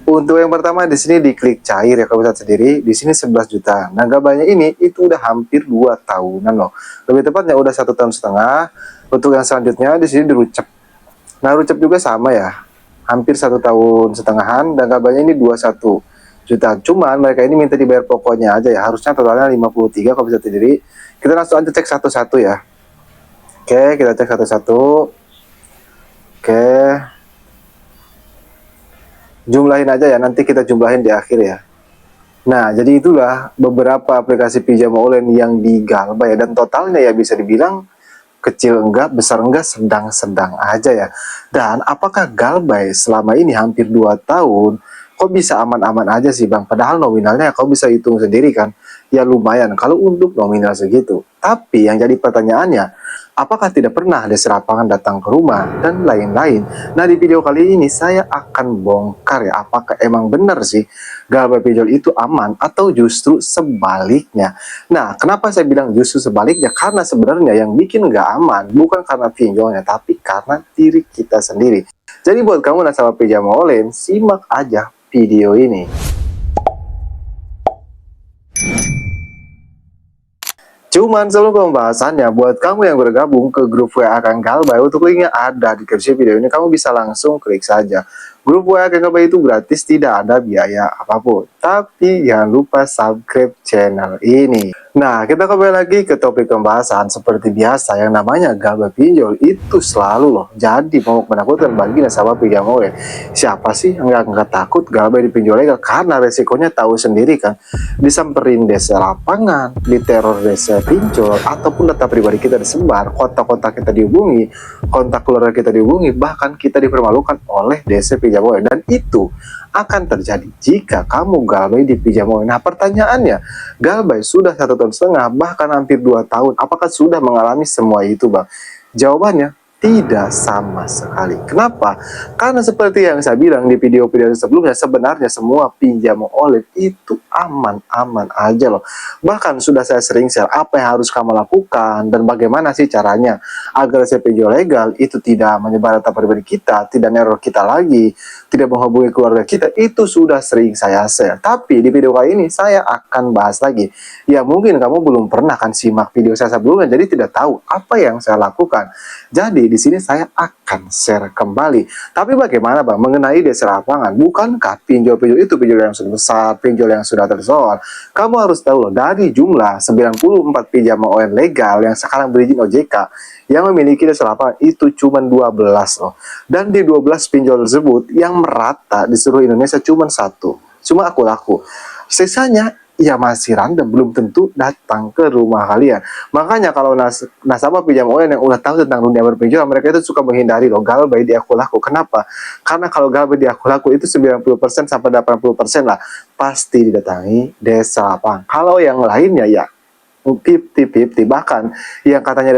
Untuk yang pertama di sini diklik cair ya, kamu lihat sendiri di sini 11 juta. Nah, gambarnya ini itu udah hampir 2 tahunan loh. Lebih tepatnya udah 1,5 tahun. Untuk yang selanjutnya di sini dirucep. Nah, rucep juga sama ya. Hampir 1,5 tahun dan gambarnya ini 21 juta. Cuman mereka ini minta dibayar pokoknya aja ya. Harusnya totalnya 53 kalau bisa sendiri. Kita langsung aja cek satu-satu ya. Oke, kita cek satu-satu. Oke. Jumlahin aja ya, nanti kita jumlahin di akhir ya. Nah, jadi itulah beberapa aplikasi pinjam online yang digalbay ya, dan totalnya ya bisa dibilang kecil enggak, besar enggak, sedang-sedang aja ya. Dan apakah galbay selama ini hampir 2 tahun kok bisa aman-aman aja sih Bang? Padahal nominalnya kau bisa hitung sendiri kan. Ya lumayan kalau untuk nominal segitu. Tapi yang jadi pertanyaannya, apakah tidak pernah Desa Lapangan datang ke rumah dan lain-lain? Nah, di video kali ini saya akan bongkar ya, apakah emang benar sih galbay pinjol itu aman atau justru sebaliknya. Nah, kenapa saya bilang justru sebaliknya? Karena sebenarnya yang bikin nggak aman bukan karena pinjolnya, tapi karena diri kita sendiri. Jadi buat kamu nasabah pinjam online, simak aja video ini. Cuman sebelum pembahasannya, buat kamu yang bergabung ke grup WA Kang Galbay, untuk linknya ada di deskripsi video ini, kamu bisa langsung klik saja. Grup WA Kang Galbay itu gratis, tidak ada biaya apapun. Tapi jangan lupa subscribe channel ini. Nah, kita kembali lagi ke topik pembahasan. Seperti biasa, yang namanya galbay pinjol itu selalu loh jadi momok menakutkan bagi nasabah pinjam online. Siapa sih yang nggak takut galbay di pinjol legal? Karena resikonya tahu sendiri kan. Disamperin desa lapangan, diteror desa pinjol, ataupun data pribadi kita disebar, kontak-kontak kita dihubungi, kontak keluarga kita dihubungi, bahkan kita dipermalukan oleh desa pinjam online. Dan itu akan terjadi jika kamu galbay di pinjam online. Nah, pertanyaannya, galbay sudah 1,5 tahun, bahkan hampir 2 tahun, apakah sudah mengalami semua itu Bang? Jawabannya tidak sama sekali. Kenapa? Karena seperti yang saya bilang di video-video sebelumnya, sebenarnya semua pinjaman online itu aman-aman aja loh. Bahkan sudah saya sering share apa yang harus kamu lakukan dan bagaimana sih caranya agar si pinjol legal itu tidak menyebar data pribadi kita, tidak neror kita lagi, tidak menghubungi keluarga kita. Itu sudah sering saya share. Tapi di video kali ini saya akan bahas lagi. Ya mungkin kamu belum pernah kan simak video saya sebelumnya, jadi tidak tahu apa yang saya lakukan. Jadi di sini saya akan share kembali. Tapi bagaimana Bang mengenai desa lapangan? Bukankah pinjol-pinjol itu pinjol yang sudah besar, pinjol yang sudah tersoal? Kamu harus tahu loh, dari jumlah 94 pinjaman online legal yang sekarang berizin OJK, yang memiliki desa lapangan itu cuma 12 loh. Dan di 12 pinjol tersebut yang merata di seluruh Indonesia cuma satu. Cuma aku laku. Sisanya ya masih random, belum tentu datang ke rumah kalian. Makanya kalau nasabah pinjam online yang udah tahu tentang dunia berpinjol, mereka itu suka menghindari loh galbay di aku laku. Kenapa? Karena kalau galbay di aku laku itu 90% sampai 80% lah pasti didatangi desa lapangan. Kalau yang lainnya ya 50-50, bahkan yang katanya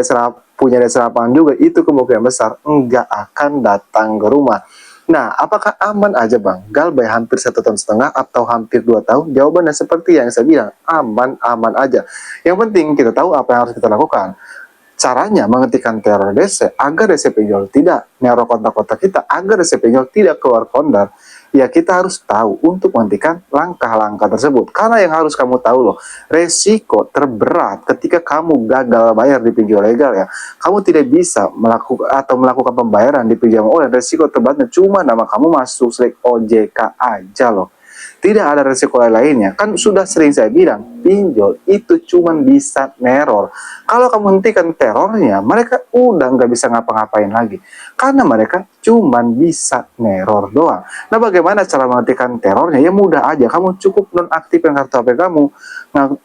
punya desa lapangan juga, itu kemungkinan besar enggak akan datang ke rumah. Nah, apakah aman aja Bang? Galbay hampir 1,5 tahun atau hampir 2 tahun? Jawabannya seperti yang saya bilang, aman-aman aja. Yang penting kita tahu apa yang harus kita lakukan. Caranya menghentikan teror DC agar DC pinjol tidak neror kontak-kontak kita, agar DC pinjol tidak keluar kondar. Ya kita harus tahu untuk menghentikan langkah-langkah tersebut. Karena yang harus kamu tahu loh, resiko terberat ketika kamu gagal bayar di pinjol legal ya, kamu tidak bisa melakukan pembayaran di pinjaman online. Resiko terberatnya cuma nama kamu masuk selek OJK aja loh. Tidak ada resiko lainnya. Kan sudah sering saya bilang, pinjol itu cuma bisa neror. Kalau kamu hentikan terornya, mereka udah nggak bisa ngapa-ngapain lagi. Karena mereka cuma bisa neror doang. Nah, bagaimana cara menghentikan terornya? Ya mudah aja. Kamu cukup nonaktifkan kartu HP kamu,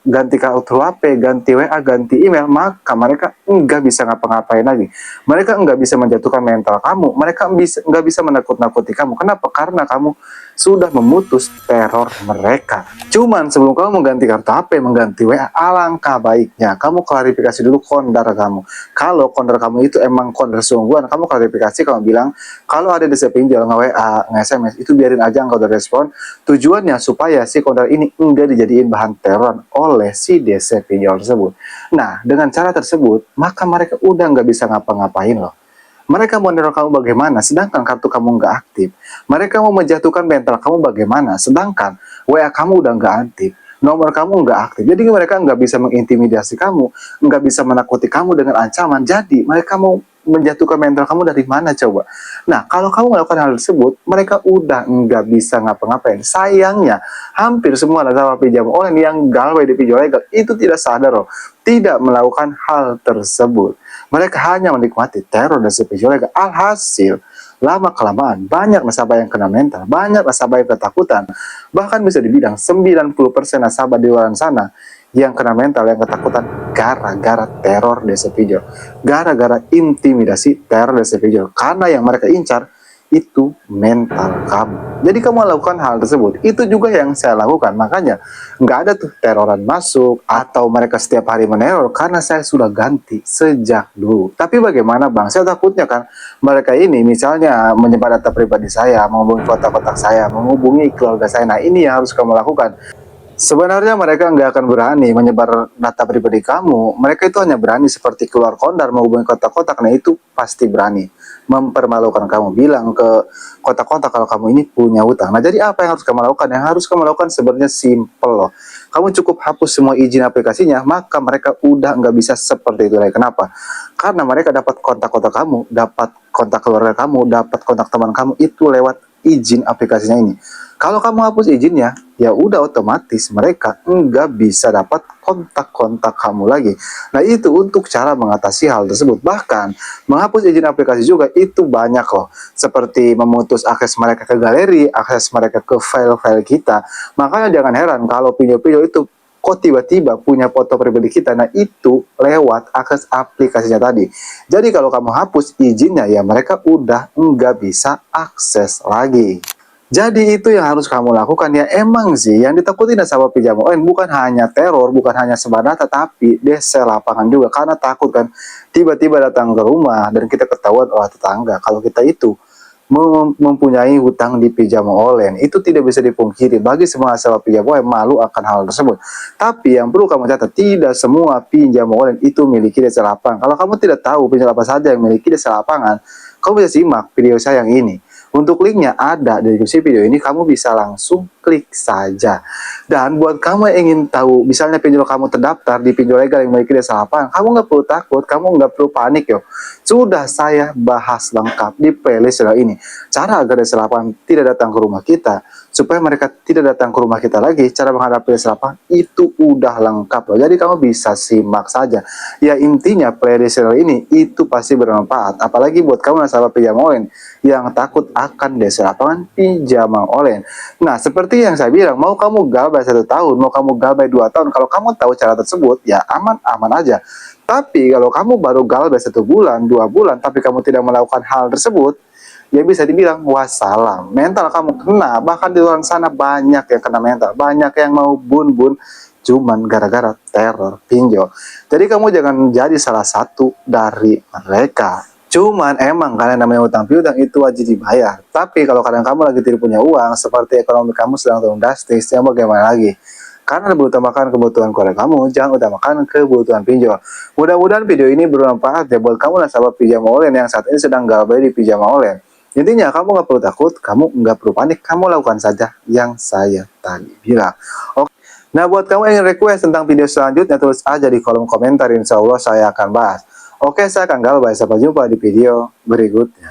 ganti kartu HP, ganti WA, ganti email, maka mereka nggak bisa ngapa-ngapain lagi. Mereka nggak bisa menjatuhkan mental kamu. Mereka nggak bisa menakut-nakuti kamu. Kenapa? Karena kamu sudah memutus teror mereka. Cuman sebelum kamu mengganti kartu HP, mengganti WA, alangkah baiknya kamu klarifikasi dulu kondar kamu. Kalau kondar kamu itu emang kondar sungguhan, kamu klarifikasi, kamu bilang kalau ada desa pinjol nge-WA, nge-SMS, itu biarin aja nggak udah respon. Tujuannya supaya si kondar ini enggak dijadiin bahan teror oleh si desa pinjol tersebut. Nah, dengan cara tersebut, maka mereka udah nggak bisa ngapa-ngapain loh. Mereka mau neror kamu bagaimana, sedangkan kartu kamu nggak aktif. Mereka mau menjatuhkan mental kamu bagaimana, sedangkan WA kamu udah nggak aktif. Nomor kamu nggak aktif. Jadi mereka nggak bisa mengintimidasi kamu, nggak bisa menakuti kamu dengan ancaman. Jadi mereka mau menjatuhkan mental kamu dari mana coba? Nah, kalau kamu melakukan hal tersebut, mereka udah nggak bisa ngapa-ngapain. Sayangnya, hampir semua nasabah pinjam online yang galbay di pinjol legal itu tidak sadar loh, tidak melakukan hal tersebut. Mereka hanya menikmati teror dan pinjol legal. Alhasil, lama-kelamaan banyak nasabah yang kena mental, banyak nasabah yang ketakutan. Bahkan bisa dibilang 90% nasabah di luar sana yang kena mental, yang ketakutan gara-gara teror desa pinjol, gara-gara intimidasi teror desa pinjol. Karena yang mereka incar itu mental kamu. Jadi kamu lakukan hal tersebut. Itu juga yang saya lakukan. Makanya nggak ada tuh teroran masuk atau mereka setiap hari meneror karena saya sudah ganti sejak dulu. Tapi bagaimana bang? Saya takutnya kan mereka ini misalnya menyebar data pribadi saya, menghubungi kotak-kotak saya, menghubungi keluarga saya. Nah ini yang harus kamu lakukan. Sebenarnya mereka nggak akan berani menyebar data pribadi kamu. Mereka itu hanya berani seperti keluar kondar menghubungi kotak-kotak. Nah itu pasti berani mempermalukan kamu. Bilang ke kotak-kotak kalau kamu ini punya utang. Nah jadi apa yang harus kamu lakukan? Yang harus kamu lakukan sebenarnya simple loh. Kamu cukup hapus semua izin aplikasinya, maka mereka udah nggak bisa seperti itu lagi. Kenapa? Karena mereka dapat kontak-kontak kamu, dapat kontak keluarga kamu, dapat kontak teman kamu itu lewat izin aplikasinya ini. Kalau kamu hapus izinnya, ya udah otomatis mereka nggak bisa dapat kontak-kontak kamu lagi. Nah itu untuk cara mengatasi hal tersebut. Bahkan menghapus izin aplikasi juga itu banyak loh. Seperti memutus akses mereka ke galeri, akses mereka ke file-file kita. Makanya jangan heran kalau pinjol-pinjol itu kok tiba-tiba punya foto pribadi kita. Nah itu lewat akses aplikasinya tadi. Jadi kalau kamu hapus izinnya ya mereka udah nggak bisa akses lagi. Jadi itu yang harus kamu lakukan ya. Emang sih yang ditakuti nasabah pinjam online bukan hanya teror, bukan hanya sebar data, tapi desa lapangan juga. Karena takut kan tiba-tiba datang ke rumah dan kita ketahuan oleh tetangga kalau kita itu mempunyai hutang di pinjam online. Itu tidak bisa dipungkiri. Bagi semua nasabah pinjam online malu akan hal tersebut. Tapi yang perlu kamu catat, tidak semua pinjam online itu miliki desa lapangan. Kalau kamu tidak tahu pinjam apa saja yang memiliki desa lapangan, kamu bisa simak video saya yang ini. Untuk linknya ada di deskripsi video ini, kamu bisa langsung klik saja. Dan buat kamu yang ingin tahu, misalnya pinjol kamu terdaftar di pinjol legal yang memiliki desa lapangan, kamu nggak perlu takut, kamu nggak perlu panik yo. Sudah saya bahas lengkap di playlist ini. Cara agar desa lapangan tidak datang ke rumah kita, supaya mereka tidak datang ke rumah kita lagi, cara menghadapi desa lapangan itu udah lengkap loh. Jadi kamu bisa simak saja. Ya intinya playlist ini itu pasti bermanfaat, apalagi buat kamu nasabah pinjam online yang takut akan desa lapangan pinjaman online. Nah, seperti yang saya bilang, mau kamu galbay 1 tahun, mau kamu galbay 2 tahun, kalau kamu tahu cara tersebut, ya aman-aman aja. Tapi kalau kamu baru galbay 1 bulan, 2 bulan, tapi kamu tidak melakukan hal tersebut, ya bisa dibilang wassalam. Mental kamu kena, bahkan di luar sana banyak yang kena mental, banyak yang mau bun-bun, cuman gara-gara teror pinjol. Jadi kamu jangan jadi salah satu dari mereka. Cuman emang kalian namanya utang piutang itu wajib dibayar. Tapi kalau kadang kamu lagi tidak punya uang, seperti ekonomi kamu sedang turun drastis, yang bagaimana lagi? Karena lebih utamakan kebutuhan keluarga kamu, jangan utamakan kebutuhan pinjol. Mudah-mudahan video ini bermanfaat ya buat kamu nasabah pinjam online yang saat ini sedang galbay di pinjam online. Intinya kamu nggak perlu takut, kamu nggak perlu panik, kamu lakukan saja yang saya tadi bilang. Oke. Nah buat kamu yang ingin request tentang video selanjutnya, tulis aja di kolom komentar, insya Allah saya akan bahas. Oke, saya akan galbay. Sampai jumpa di video berikutnya.